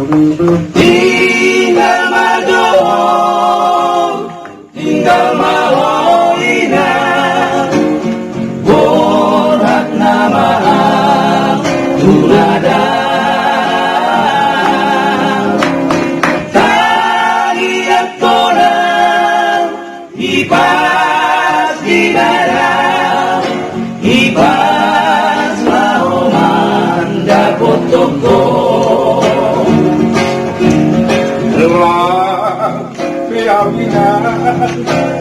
tinggal madong, tinggal mahoina, borak nama tunada. Taliat orang ibas di dalam, ibas laoman dapot toko.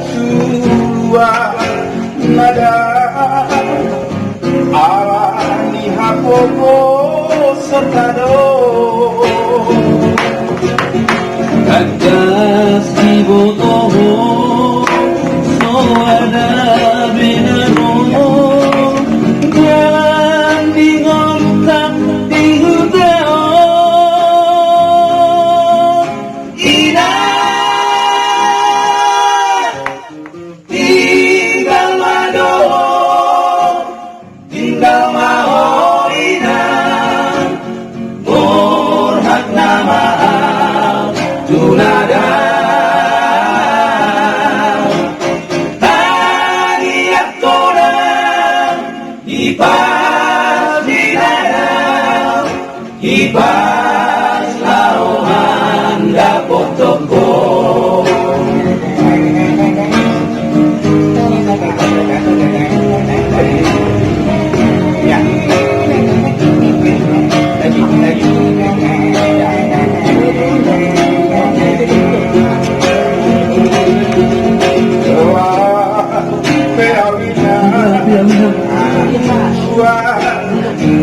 Sua nada alani hapopo sertado Kagas di botoho so ada binero yang di ngontak di huteo ina tinggal madoho tinggal mahoina borhak nama tunada. Tariak orang ibas di dalam, ibas laoman dapot toko.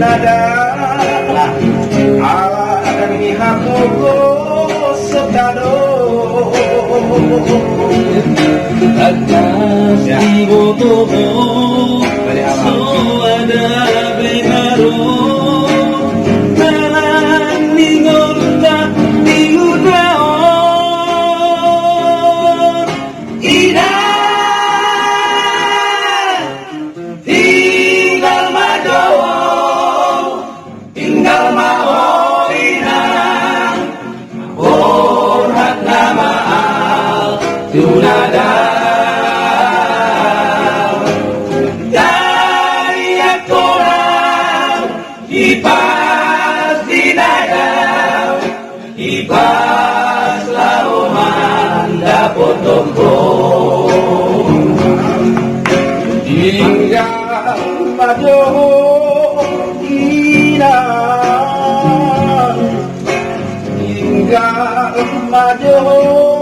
nada ala dan hapopo sertado Atas di botoho so ada benaro dalam ningontak di udao ina tinggal madowo tinggal mahoina borhak nama tunada. Tariak orang ibas di dada, ibas laoman dapot toko. tinggal madoho ina tinggal madoho